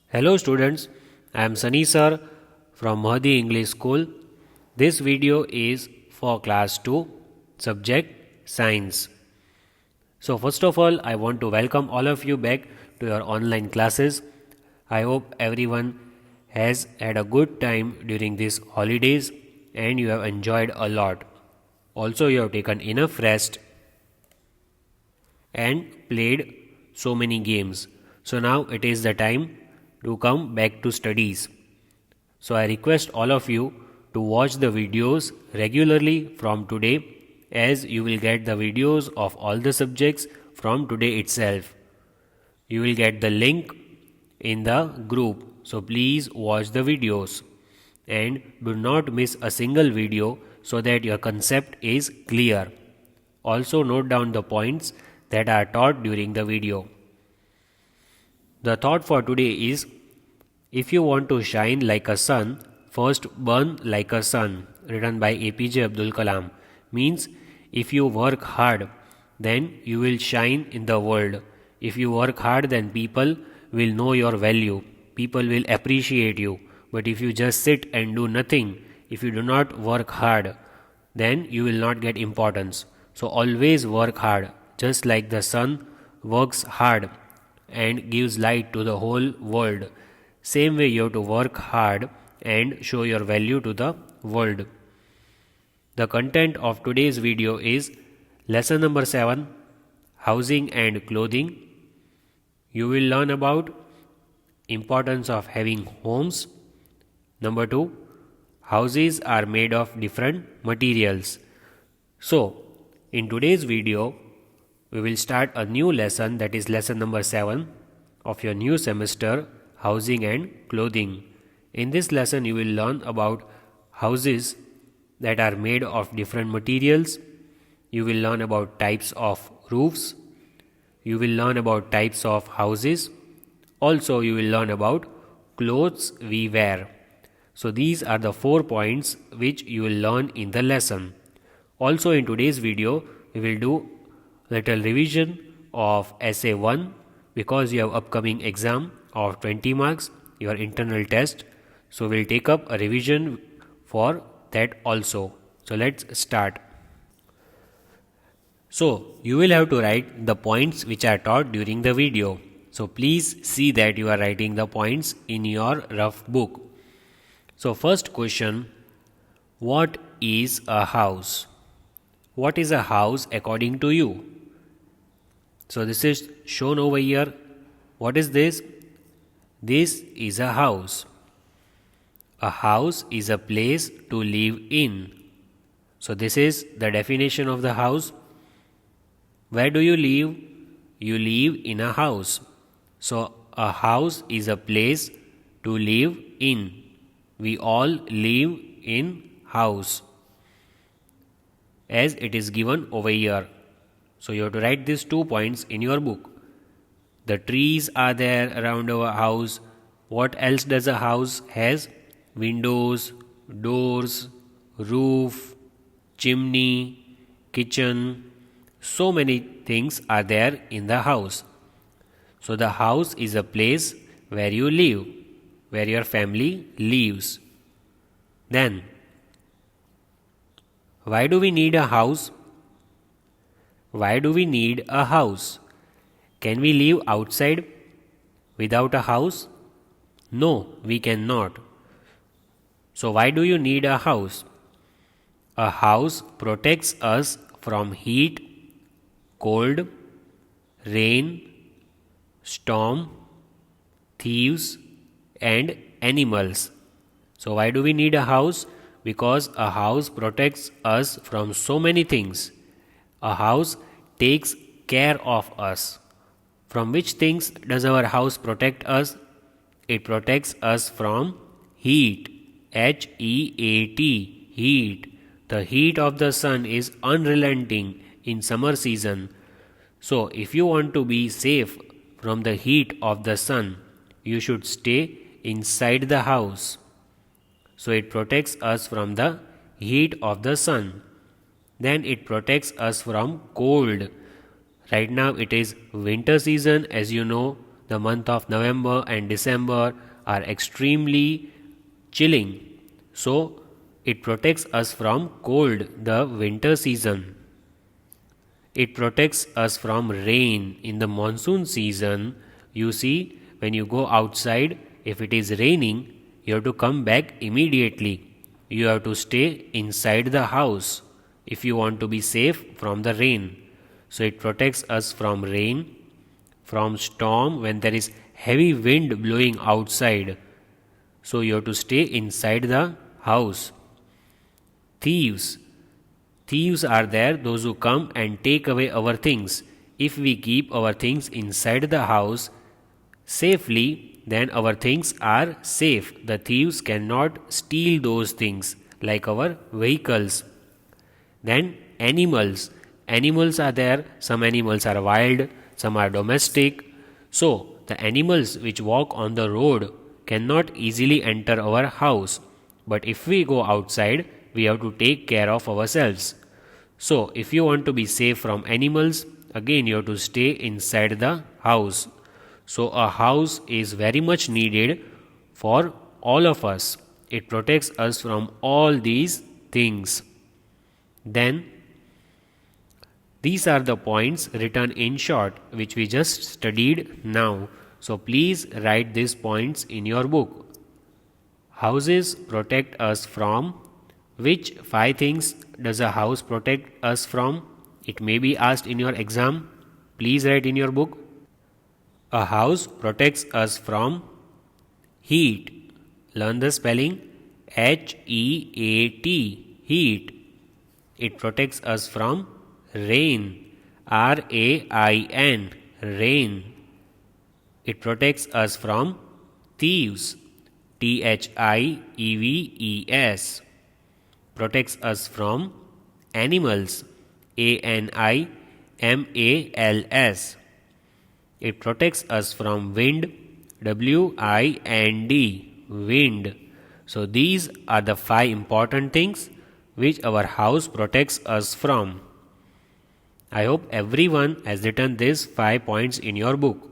Hello students, I am Sunny sir from Mahdi English School. This video is for class 2 subject science. So first of all I want to welcome all of you back to your online classes. I hope everyone has had a good time during these holidays and you have enjoyed a lot. Also you have taken enough rest and played so many games. So now it is the time to come back to studies. So I request all of you to watch the videos regularly from today as you will get the videos of all the subjects from today itself. You will get the link in the group. So please watch the videos and do not miss a single video so that your concept is clear. Also note down the points that are taught during the video. The thought for today is, if you want to shine like a sun, first burn like a sun, written by APJ Abdul Kalam. Means if you work hard, then you will shine in the world. If you work hard, then people will know your value. People will appreciate you. But if you just sit and do nothing, if you do not work hard, then you will not get importance. So always work hard, just like the sun works hard and gives light to the whole world. Same way you have to work hard and show your value to the world. The content of today's video is lesson number 7, housing and clothing. You will learn about importance of having homes. Number 2, houses are made of different materials. So, in today's video, we will start a new lesson, that is lesson number 7 of your new semester, housing and clothing. In this lesson you will learn about houses that are made of different materials. You will learn about types of roofs. You will learn about types of houses. Also you will learn about clothes we wear. So these are the 4 points which you will learn in the lesson. Also in today's video we will do little revision of essay 1 because you have upcoming exam of 20 marks, your internal test. So we'll take up a revision for that also. So let's start. So you will have to write the points which are taught during the video. So please see that you are writing the points in your rough book. So first question, what is a house? What is a house according to you? So this is shown over here. What is this? This is a house. A house is a place to live in. So this is the definition of the house. Where do you live? You live in a house. So a house is a place to live in. We all live in house, as it is given over here. So you have to write these 2 points in your book. The trees are there around our house. What else does a house has? Windows, doors, roof, chimney, kitchen. So many things are there in the house. So the house is a place where you live, where your family lives. Then, why do we need a house? Why do we need a house? Can we live outside without a house? No, we cannot. So why do you need a house? A house protects us from heat, cold, rain, storm, thieves, and animals. So why do we need a house? Because a house protects us from so many things. A house takes care of us. From which things does our house protect us? It protects us from heat. H-E-A-T, heat. The heat of the sun is unrelenting in summer season. So if you want to be safe from the heat of the sun, you should stay inside the house. So it protects us from the heat of the sun. Then it protects us from cold. Right now it is winter season, as you know, the month of November and December are extremely chilling. So it protects us from cold, the winter season. It protects us from rain in the monsoon season. You see, when you go outside, if it is raining, you have to come back immediately. You have to stay inside the house if you want to be safe from the rain. So it protects us from rain, from storm when there is heavy wind blowing outside. So you have to stay inside the house. Thieves. Thieves are there, those who come and take away our things. If we keep our things inside the house safely, then our things are safe. The thieves cannot steal those things like our vehicles. Then animals. Animals are there. Some animals are wild, some are domestic. So the animals which walk on the road cannot easily enter our house. But if we go outside, we have to take care of ourselves. So if you want to be safe from animals, again you have to stay inside the house. So a house is very much needed for all of us. It protects us from all these things. Then these are the points written in short which we just studied now. So please write these points in your book. Houses protect us from. Which 5 things does a house protect us from? It may be asked in your exam. Please write in your book. A house protects us from heat. Learn the spelling H-E-A-T, heat. It protects us from rain. R-A-I-N, rain. It protects us from thieves. T-H-I-E-V-E-S. Protects us from animals. A-N-I-M-A-L-S. It protects us from wind. W-I-N-D, wind. So these are the 5 important things which our house protects us from. I hope everyone has written these 5 points in your book.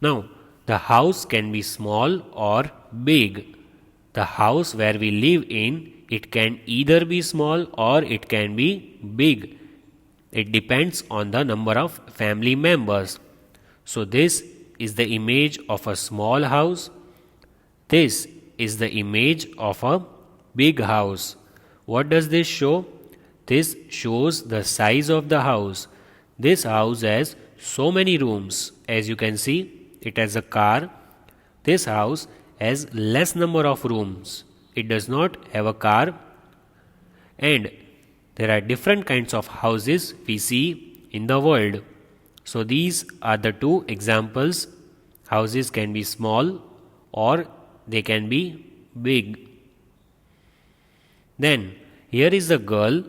Now, the house can be small or big. The house where we live in, it can either be small or it can be big. It depends on the number of family members. So this is the image of a small house. This is the image of a big house. What does this show? This shows the size of the house. This house has so many rooms. As you can see, it has a car. This house has less number of rooms. It does not have a car. And there are different kinds of houses we see in the world. So these are the 2 examples. Houses can be small or they can be big. Then here is a girl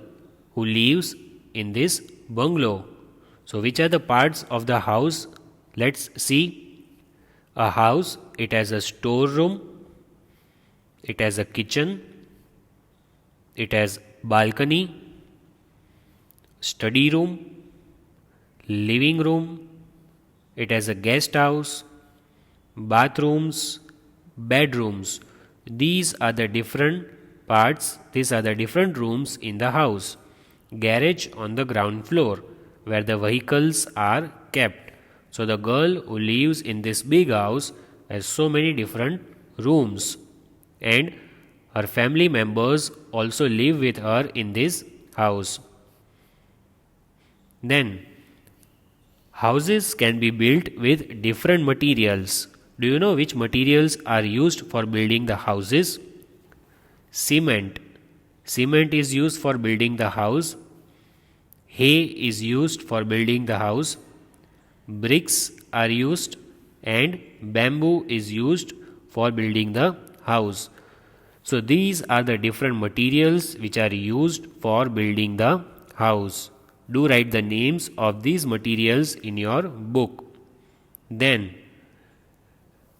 who lives in this bungalow. So which are the parts of the house? Let's see. A house, it has a storeroom, it has a kitchen, it has balcony, study room, living room, it has a guest house, bathrooms, bedrooms. These are the different parts, these are the different rooms in the house. Garage on the ground floor where the vehicles are kept. So the girl who lives in this big house has so many different rooms, and her family members also live with her in this house. Then houses can be built with different materials. Do you know which materials are used for building the houses? Cement. Cement is used for building the house. Hay is used for building the house. Bricks are used and bamboo is used for building the house. So these are the different materials which are used for building the house. Do write the names of these materials in your book. Then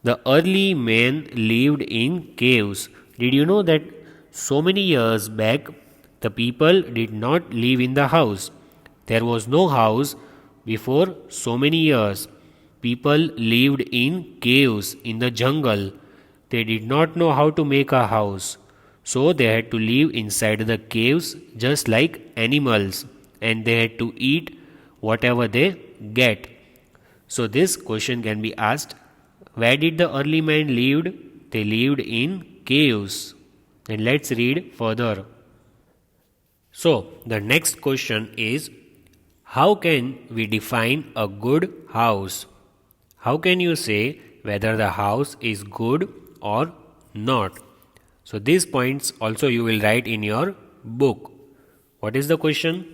the early men lived in caves. Did you know that so many years back the people did not live in the house? There was no house before so many years. People lived in caves in the jungle. They did not know how to make a house. So they had to live inside the caves just like animals, and they had to eat whatever they get. So this question can be asked, where did the early man lived? They lived in caves. And let's read further. So the next question is, how can we define a good house? How can you say whether the house is good or not? So these points also you will write in your book. What is the question?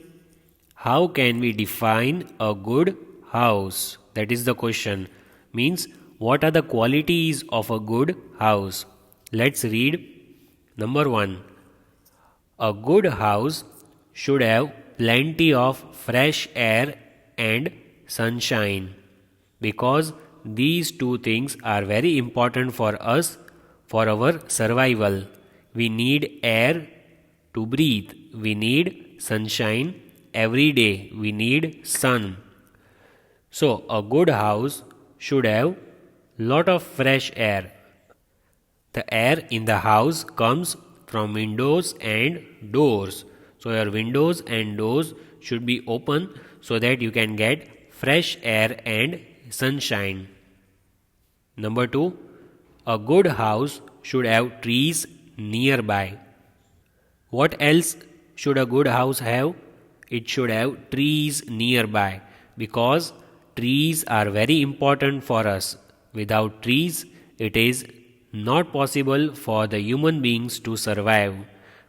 How can we define a good house? That is the question. Means, what are the qualities of a good house? Let's read. Number 1. A good house should have plenty of fresh air and sunshine, because these two things are very important for us for our survival. We need air to breathe. We need sunshine every day. We need sun. So a good house should have lot of fresh air. The air in the house comes from windows and doors. So your windows and doors should be open so that you can get fresh air and sunshine. Number 2, a good house should have trees nearby. What else should a good house have? It should have trees nearby, because trees are very important for us. Without trees, it is not possible for the human beings to survive,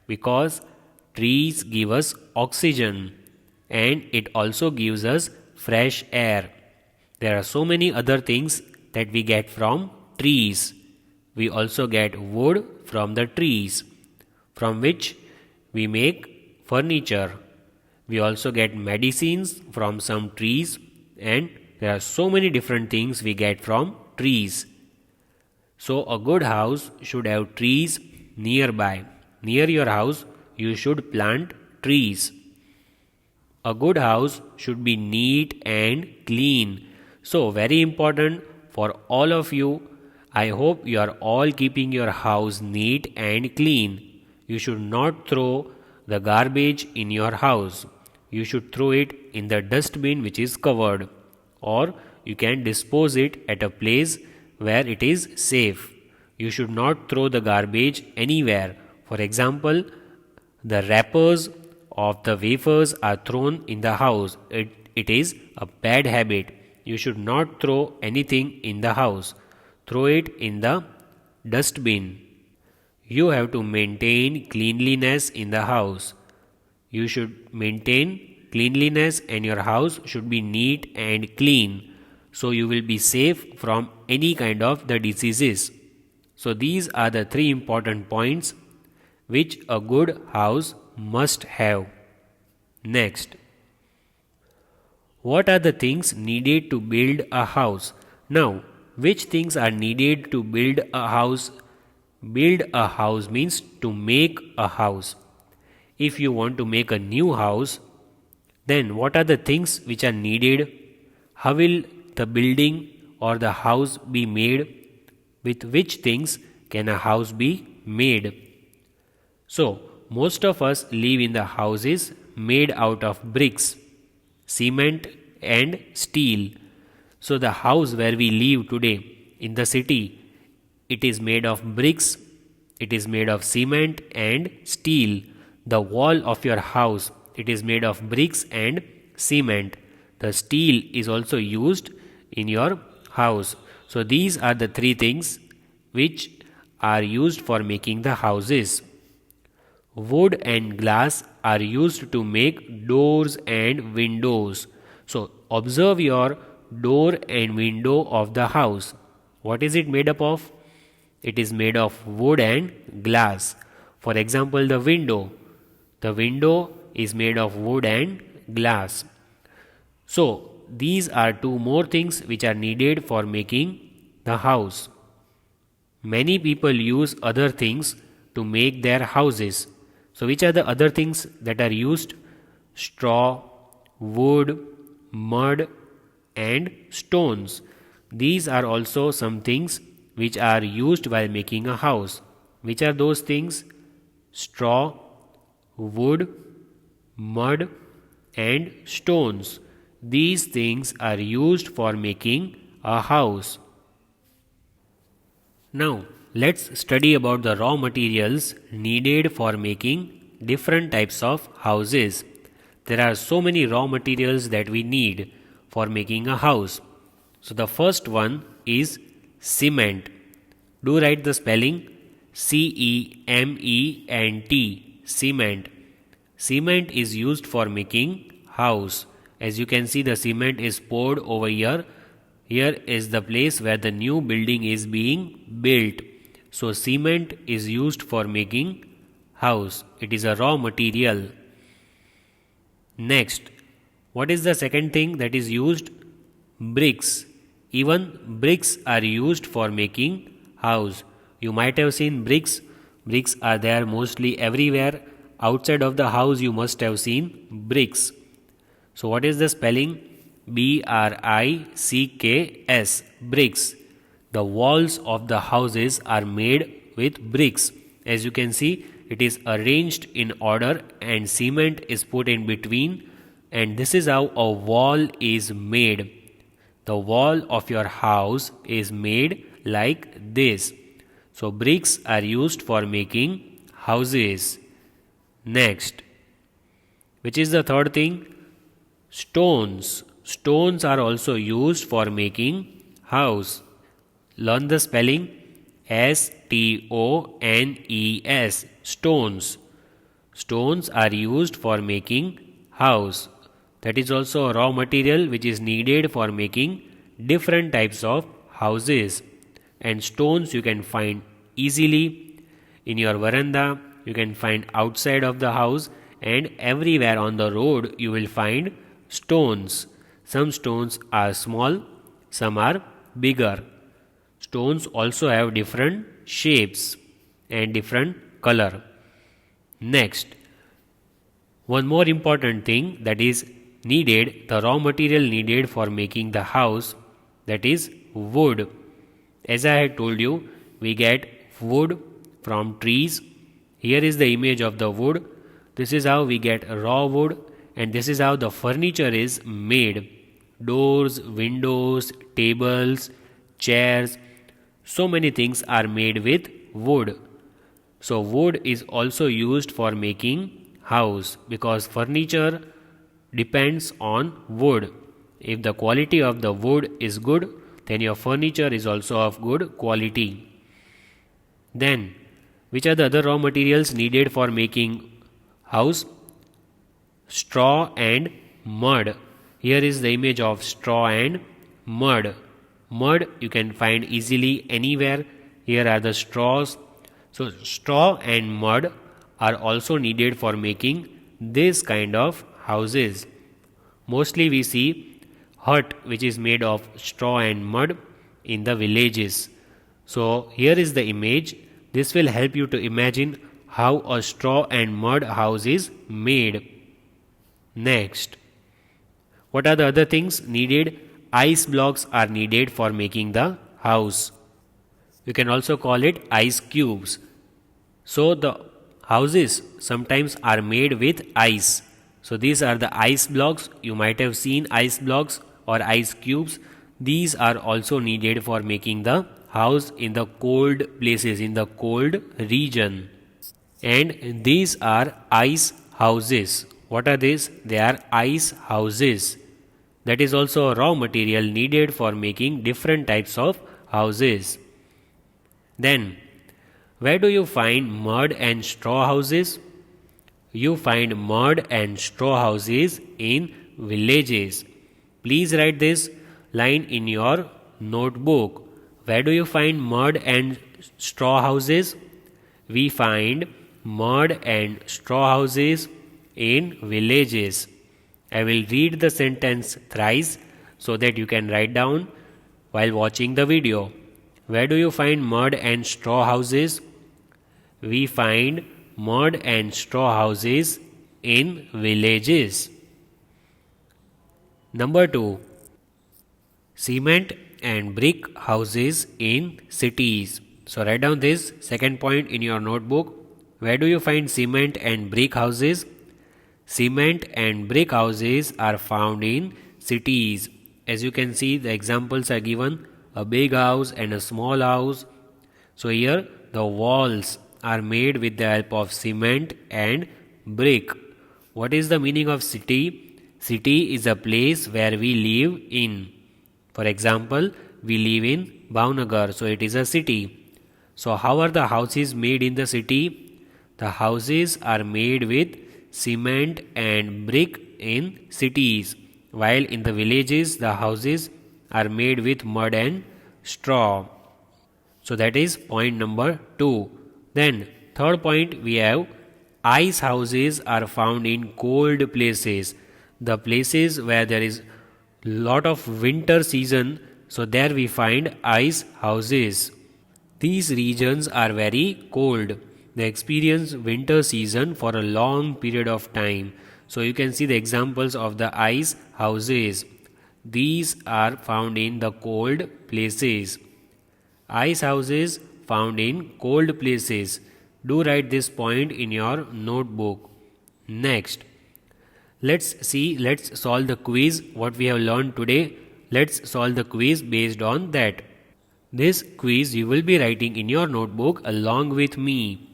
because trees give us oxygen and it also gives us fresh air. There are so many other things that we get from trees. We also get wood from the trees, from which we make furniture. We also get medicines from some trees, and there are so many different things we get from trees. So a good house should have trees nearby. Near your house, you should plant trees. A good house should be neat and clean. So very important for all of you. I hope you are all keeping your house neat and clean. You should not throw the garbage in your house. You should throw it in the dustbin which is covered, or you can dispose it at a place where it is safe. You should not throw the garbage anywhere. For example, the wrappers of the wafers are thrown in the house. It is a bad habit. You should not throw anything in the house. Throw it in the dustbin. You have to maintain cleanliness in the house. You should maintain cleanliness, and your house should be neat and clean, so you will be safe from any kind of the diseases. So these are the 3 important points which a good house must have. Next, what are the things needed to build a house? Now, which things are needed to build a house? Build a house means to make a house. If you want to make a new house, then what are the things which are needed? How will the building or the house be made? With which things can a house be made? So, most of us live in the houses made out of bricks, cement and steel. So the house where we live today in the city, it is made of bricks, it is made of cement and steel. The wall of your house, it is made of bricks and cement. The steel is also used in your house. So these are the 3 things which are used for making the houses. Wood and glass are used to make doors and windows. So observe your door and window of the house. What is it made up of? It is made of wood and glass. For example, the window. The window is made of wood and glass. So these are 2 more things which are needed for making the house. Many people use other things to make their houses. So which are the other things that are used? Straw, wood, mud and stones. These are also some things which are used while making a house. Which are those things? Straw, wood, mud, and stones. These things are used for making a house. Now, let's study about the raw materials needed for making different types of houses. There are so many raw materials that we need for making a house. So, the first one is cement. Do write the spelling CEMENT, cement. Cement is used for making house. As you can see, the cement is poured over here. Here is the place where the new building is being built. So cement is used for making house. It is a raw material. Next, what is the second thing that is used? Bricks. Even bricks are used for making house. You might have seen bricks. Bricks are there mostly everywhere. Outside of the house you must have seen bricks. So what is the spelling? BRICKS, bricks. The walls of the houses are made with bricks. As you can see, it is arranged in order and cement is put in between, and this is how a wall is made. The wall of your house is made like this. So bricks are used for making houses. Next, which is the third thing? Stones. Stones are also used for making house. Learn the spelling STONES, stones. Stones are used for making house. That is also a raw material which is needed for making different types of houses. And stones you can find easily in your veranda, you can find outside of the house, and everywhere on the road you will find stones. Some stones are small, some are bigger. Stones also have different shapes and different color. Next, one more important thing that is needed, the raw material needed for making the house, that is wood. As I had told you, we get wood from trees. Here is the image of the wood. This is how we get raw wood, and this is how the furniture is made. Doors, windows, tables, chairs, so many things are made with wood. So wood is also used for making house because furniture depends on wood. If the quality of the wood is good, then your furniture is also of good quality. Then, which are the other raw materials needed for making house? Straw and mud. Here is the image of straw and mud. Mud you can find easily anywhere. Here are the straws. So straw and mud are also needed for making this kind of houses. Mostly we see hut which is made of straw and mud in the villages. So here is the image. This will help you to imagine how a straw and mud house is made. Next, what are the other things needed? Ice blocks are needed for making the house. You can also call it ice cubes. So the houses sometimes are made with ice. So these are the ice blocks. You might have seen ice blocks or ice cubes. These are also needed for making the house in the cold places, in the cold region. And these are ice houses. What are these? They are ice houses. That is also a raw material needed for making different types of houses. Then, where do you find mud and straw houses? You find mud and straw houses in villages. Please write this line in your notebook. Where do you find mud and straw houses? We find mud and straw houses in villages. I will read the sentence thrice so that you can write down while watching the video. Where do you find mud and straw houses? We find mud and straw houses in villages. Number 2. Cement and brick houses in cities. So write down this second point in your notebook. Where do you find cement and brick houses? Cement and brick houses are found in cities. As you can see, the examples are given, a big house and a small house. So here the walls are made with the help of cement and brick. What is the meaning of city? City is a place where we live in. For example, we live in Bhavnagar, so it is a city. So how are the houses made in the city? The houses are made with cement and brick in cities, while in the villages the houses are made with mud and straw. So that is point number 2. Then third point, we have ice houses are found in cold places. The places where there is lot of winter season, so there we find ice houses. These regions are very cold. They experience winter season for a long period of time. So you can see the examples of the ice houses. These are found in the cold places. Ice houses found in cold places. Do write this point in your notebook. Next, let's solve the quiz what we have learned today. Let's solve the quiz based on that. This quiz you will be writing in your notebook along with me.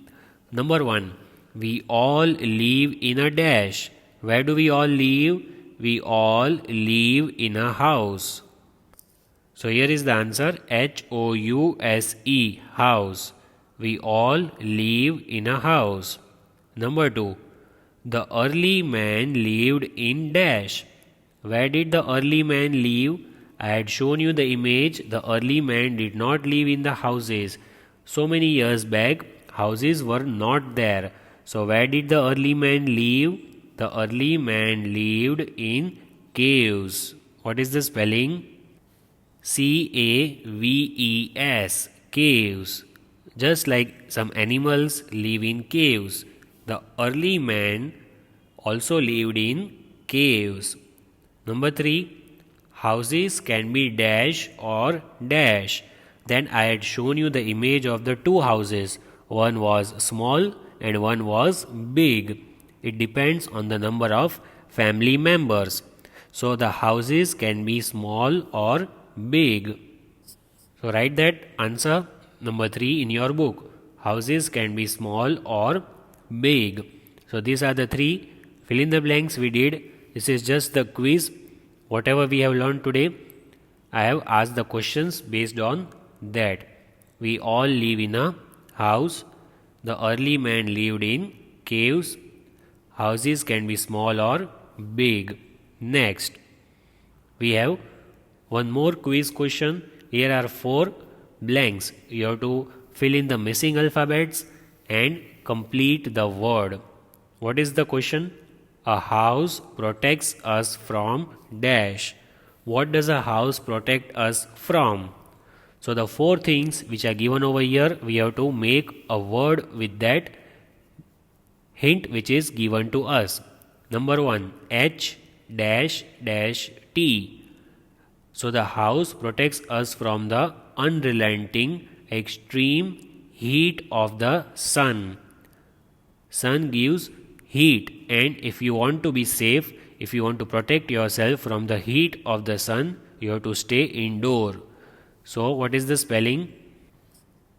Number 1. We all live in a dash. Where do we all live? We all live in a house. So here is the answer, House, house. We all live in a house. Number 2. The early man lived in dash. Where did the early man live? I had shown you the image. The early man did not live in the houses. So many years back, houses were not there. So where did the early man live? The early man lived in caves. What is the spelling? Caves, caves. Just like some animals live in caves, the early man also lived in caves. Number 3, houses can be dash or dash. Then I had shown you the image of the two houses. One was small and one was big. It depends on the number of family members. So the houses can be small or big. So write that answer number 3 in your book. Houses can be small or big. So these are the 3 fill in the blanks we did. This is just the quiz. Whatever we have learned today, I have asked the questions based on that. We all live in a house. The early man lived in caves. Houses can be small or big. Next, we have one more quiz question. Here are 4 blanks. You have to fill in the missing alphabets and complete the word. What is the question? A house protects us from dash. What does a house protect us from? So the 4 things which are given over here, we have to make a word with that hint which is given to us. Number 1, H dash dash T. So the house protects us from the unrelenting extreme heat of the sun. Sun gives heat, and if you want to be safe, if you want to protect yourself from the heat of the sun, you have to stay indoor. So what is the spelling?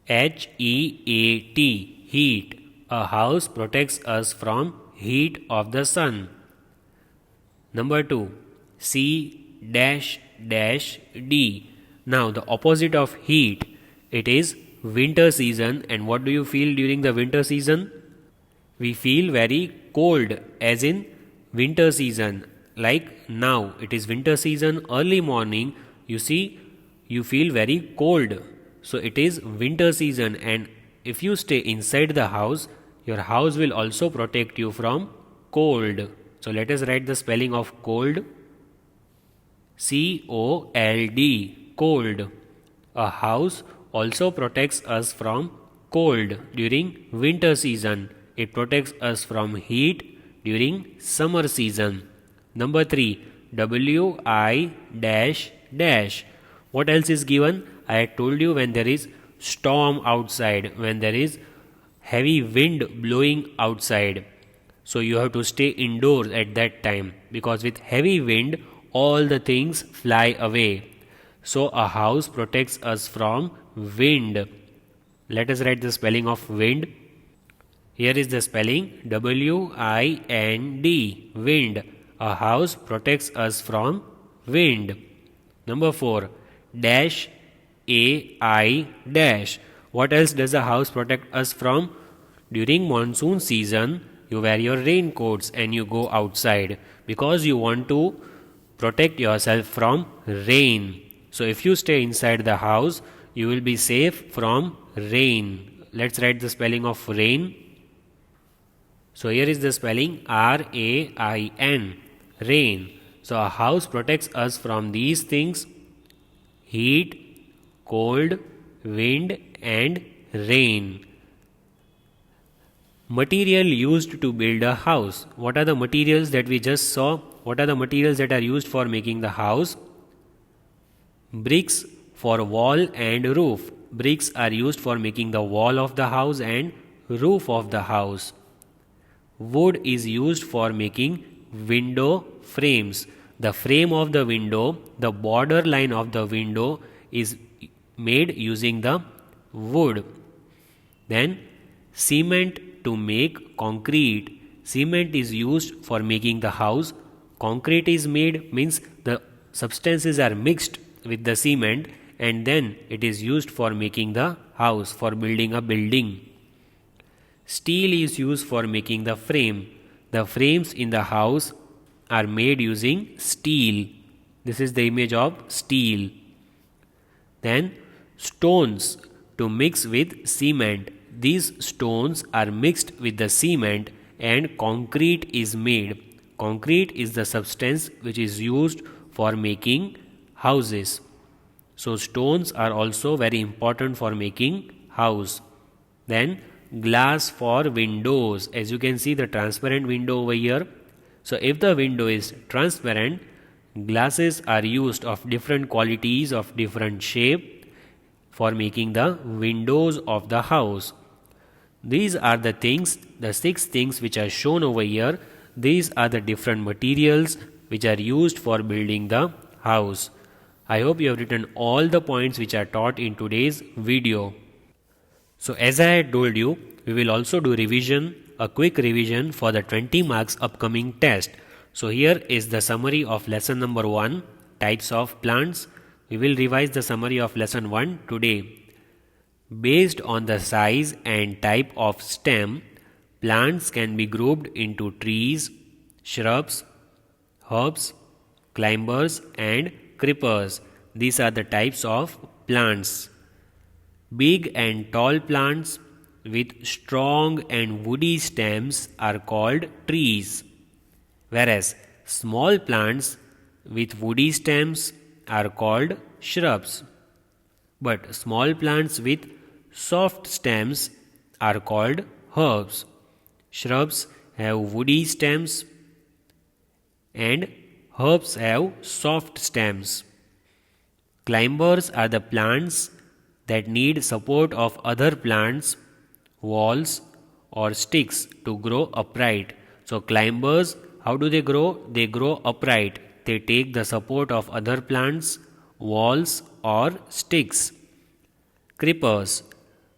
Heat, heat. A house protects us from heat of the sun. Number 2, C dash dash D. Now the opposite of heat, it is winter season. And what do you feel during the winter season? We feel very cold, as in winter season. Like now, it is winter season, early morning, you see, you feel very cold. So it is winter season, and if you stay inside the house, your house will also protect you from cold. So let us write the spelling of cold. C-O-L-D, cold. A house also protects us from cold during winter season. It protects us from heat during summer season. Number 3, W-I dash dash. What else is given? I had told you when there is storm outside, when there is heavy wind blowing outside. So you have to stay indoors at that time, because with heavy wind all the things fly away. So a house protects us from wind. Let us write the spelling of wind. Here is the spelling W-I-N-D, wind. A house protects us from wind. Number 4, dash A-I dash. What else does a house protect us from? During monsoon season, you wear your raincoats and you go outside because you want to protect yourself from rain. So if you stay inside the house, you will be safe from rain. Let's write the spelling of rain. So here is the spelling R-A-I-N, rain. So a house protects us from these things: heat, cold, wind and rain. Material used to build a house. What are the materials that we just saw? What are the materials that are used for making the house? Bricks for wall and roof. Bricks are used for making the wall of the house and roof of the house. Wood is used for making window frames. The frame of the window, the border line of the window is made using the wood. Then cement to make concrete. Cement is used for making the house. Concrete is made means the substances are mixed with the cement and then it is used for making the house, for building a building. Steel is used for making the frame. The frames in the house are made using steel. This is the image of steel. Then stones to mix with cement. These stones are mixed with the cement and concrete is made. Concrete is the substance which is used for making houses. So stones are also very important for making house. Then glass for windows. As you can see the transparent window over here. So if the window is transparent, glasses are used of different qualities, of different shape for making the windows of the house. These are the things, the 6 things which are shown over here. These are the different materials which are used for building the house. I hope you have written all the points which are taught in today's video. So as I had told you, we will also do revision, a quick revision for the 20 marks upcoming test. So here is the summary of lesson number 1, types of plants. We will revise the summary of lesson 1 today. Based on the size and type of stem, plants can be grouped into trees, shrubs, herbs, climbers and creepers. These are the types of plants. Big and tall plants with strong and woody stems are called trees, whereas small plants with woody stems are called shrubs. But small plants with soft stems are called herbs. Shrubs have woody stems and herbs have soft stems. Climbers are the plants that need support of other plants, walls or sticks to grow upright. So climbers, how do they grow? They grow upright. They take the support of other plants, walls or sticks. Creepers.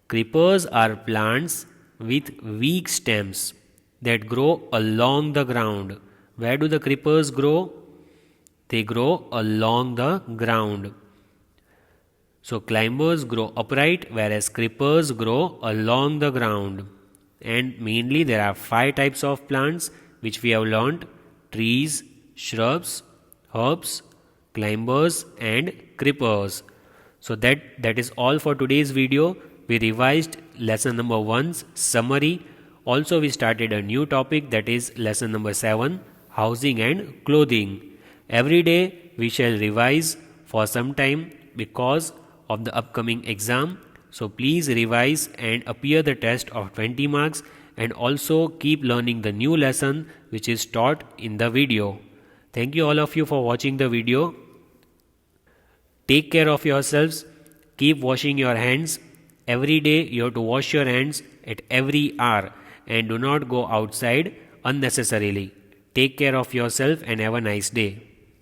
Creepers are plants with weak stems that grow along the ground. Where do the creepers grow? They grow along the ground. So climbers grow upright whereas creepers grow along the ground. And mainly there are 5 types of plants which we have learnt: trees, shrubs, herbs, climbers and creepers. So that is all for today's video. We revised lesson number 1's summary. Also we started a new topic, that is lesson number 7, housing and clothing. Every day we shall revise for some time because of the upcoming exam. So please revise and appear the test of 20 marks and also keep learning the new lesson which is taught in the video. Thank you all of you for watching the video. Take care of yourselves. Keep washing your hands. Every day you have to wash your hands at every hour and do not go outside unnecessarily. Take care of yourself and have a nice day.